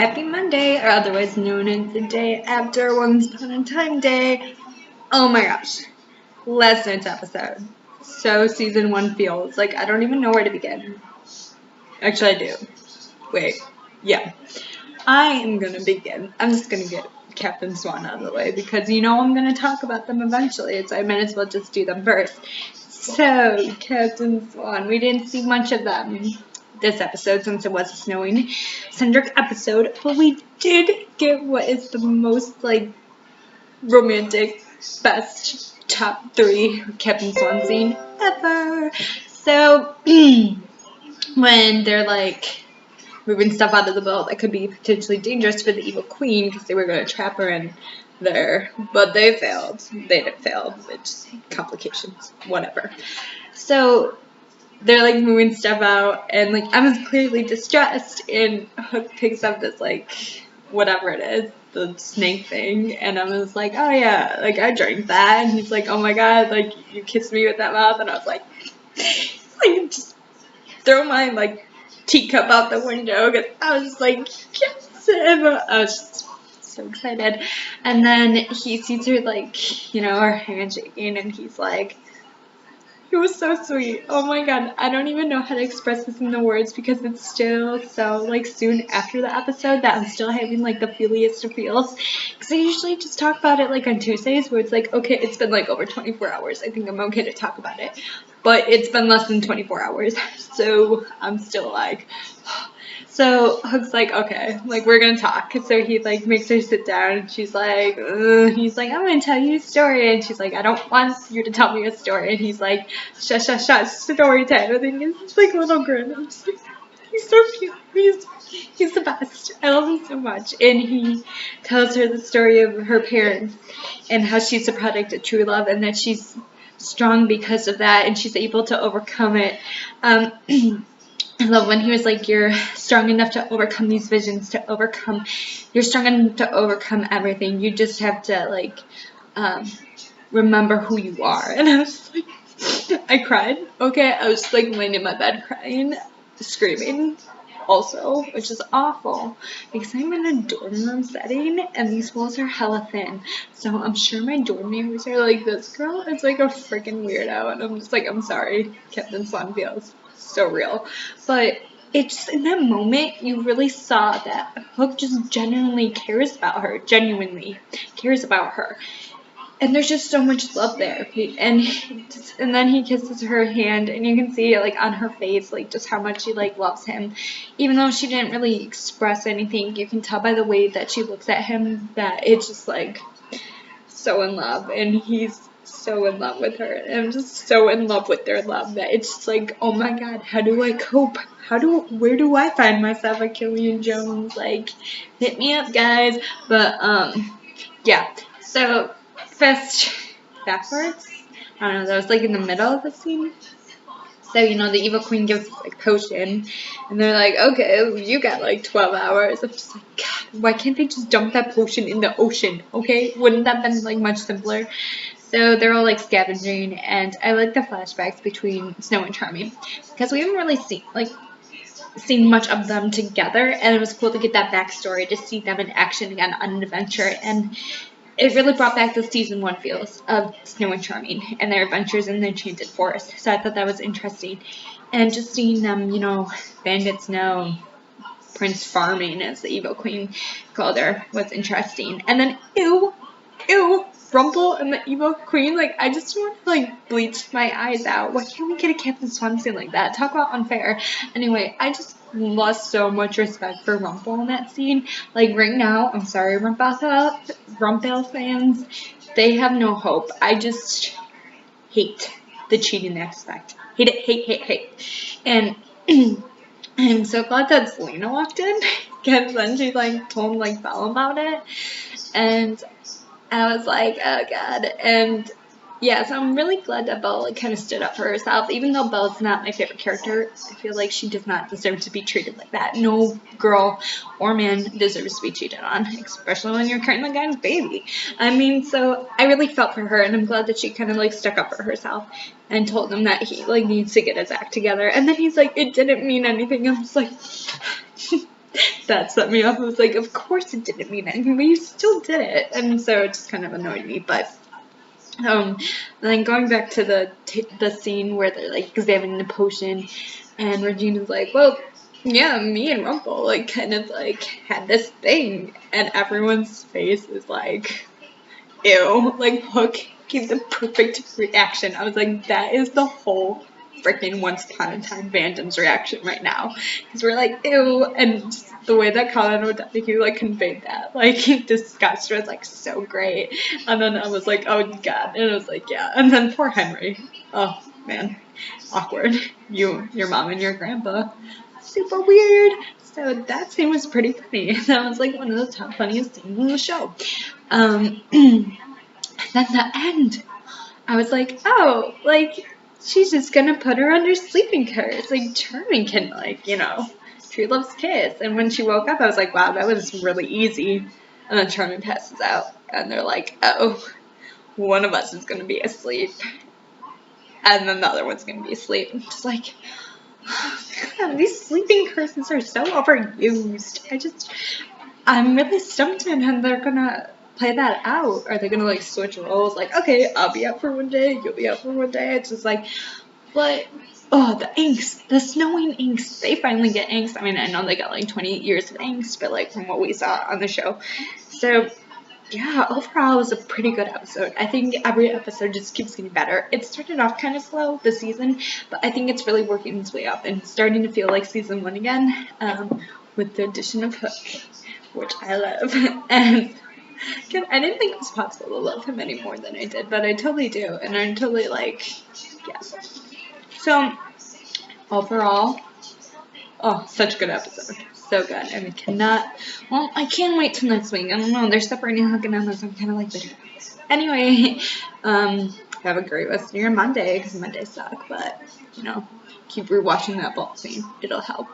Happy Monday, or otherwise known as the day after Once Upon a Time Day. Oh my gosh, last night's episode. So season 1 feels like I don't even know where to begin. Actually, I do. Wait, yeah. I am gonna begin. I'm just gonna get Captain Swan out of the way because you know I'm gonna talk about them eventually, so I might as well just do them first. So, Captain Swan, we didn't see much of them this episode since it was a snowing centric episode, but we did get what is the most romantic, best top 3 Captain Swan scene ever. So when they're moving stuff out of the boat that could be potentially dangerous for the evil queen because they were going to trap her in there, but they failed. They didn't fail. It's complications, whatever. So they're moving stuff out, and I was clearly distressed, and Hook picks up this whatever it is, the snake thing, and I was like, oh yeah, I drank that, and he's like, oh my god, you kissed me with that mouth, and I was like just throw my teacup out the window because I was just yes, I was just so excited. And then he sees her her hand shaking, and he's like, it was so sweet. Oh my god, I don't even know how to express this in the words because it's still so soon after the episode that I'm still having the feeliest of feels. Because I usually just talk about it on Tuesdays where it's okay, it's been over 24 hours. I think I'm okay to talk about it. But it's been less than 24 hours. So I'm still So Hook's okay, we're gonna talk. So he makes her sit down, and she's like, he's like, I'm gonna tell you a story, and she's like, I don't want you to tell me a story, and he's like, shush, shush, shush, story time. And then it's a little grin. I'm just he's so cute. He's the best. I love him so much. And he tells her the story of her parents and how she's a product of true love, and that she's strong because of that, and she's able to overcome it. I love when he was you're strong enough to overcome these visions, you're strong enough to overcome everything. You just have to, remember who you are. And I was I cried. Okay, I was laying in my bed crying, screaming also, which is awful because I'm in a dorm room setting and these walls are hella thin. So I'm sure my dorm neighbors are this girl is a freaking weirdo, and I'm just I'm sorry, Captain Swan feels so real. But it's in that moment you really saw that Hook just genuinely cares about her, and there's just so much love there. And then he kisses her hand, and you can see it on her face, just how much she loves him, even though she didn't really express anything. You can tell by the way that she looks at him that it's just so in love, and he's so in love with her, and I'm just so in love with their love that it's just oh my god, how do I cope? Where do I find myself at Killian Jones? Hit me up, guys. But yeah, so fast backwards, I don't know, that was in the middle of the scene. So, the evil queen gives potion, and they're okay, you got 12 hours. I'm just God, why can't they just dump that potion in the ocean, okay? Wouldn't that have been much simpler? So they're all scavenging, and I like the flashbacks between Snow and Charming because we haven't really seen much of them together, and it was cool to get that backstory, to see them in action again on an adventure, and it really brought back the season 1 feels of Snow and Charming and their adventures in the Enchanted Forest. So I thought that was interesting. And just seeing them, Bandit Snow, Prince Farming, as the evil queen called her, was interesting. And then, ew, Rumple and the evil queen, I just want to, bleach my eyes out. Why can't we get a Captain Swan scene like that? Talk about unfair. Anyway, I just lost so much respect for Rumple in that scene. Right now, I'm sorry, Rumple fans, they have no hope. I just hate the cheating aspect. Hate it, hate. And I'm so glad that Selena walked in, because then she, told Belle about it, and I was oh god. And yeah, so I'm really glad that Belle kind of stood up for herself. Even though Belle's not my favorite character, I feel she does not deserve to be treated like that. No girl or man deserves to be cheated on, especially when you're carrying the guy's baby. I mean, so I really felt for her, and I'm glad that she kind of stuck up for herself and told him that he needs to get his act together. And then he's it didn't mean anything. I'm just that set me off. I was like, of course it didn't mean anything, but you still did it. And so it just kind of annoyed me. But then going back to the scene where they're like examining the potion, and Regina's like, well, yeah, me and Rumple like kind of like had this thing, and everyone's face is like, ew. Like Hook gave the perfect reaction. I was like, that is the whole freaking Once Upon a Time fandom's reaction right now, because we're like, ew, and just the way that Colin O'Donoghue like conveyed that like disgust was like so great. And then I was like, oh god, and I was like, yeah. And then poor Henry, oh man, awkward. Your mom and your grandpa, super weird. So that scene was pretty funny. That was like one of the top funniest scenes in the show. Then the end, I was like, oh, like, she's just gonna put her under sleeping curse. Like, Charming can, like, True Love's kiss. And when she woke up, I was like, wow, that was really easy. And then Charming passes out, and they're like, oh, one of us is gonna be asleep, and then the other one's gonna be asleep. I'm just like, oh, God, these sleeping curses are so overused. I'm really stumped on how they're gonna play that out. Are they gonna like switch roles? Like, okay, I'll be out for one day, you'll be out for one day. It's just like, but the angst, the snowing angst. They finally get angst. I mean, I know they got like 28 years of angst, but like from what we saw on the show. So yeah, overall it was a pretty good episode. I think every episode just keeps getting better. It started off kind of slow this season, but I think it's really working its way up and starting to feel like season 1 again, with the addition of Hook, which I love. And I didn't think it was possible to love him any more than I did, but I totally do, and I'm totally like, yeah. So overall, oh, such a good episode. So good. And I can't wait till next week. I don't know. They're separating Hook and Emma, so I'm kind of like bitter. Anyway, have a great rest of your Monday, because Mondays suck, but, keep rewatching that ball scene. It'll help.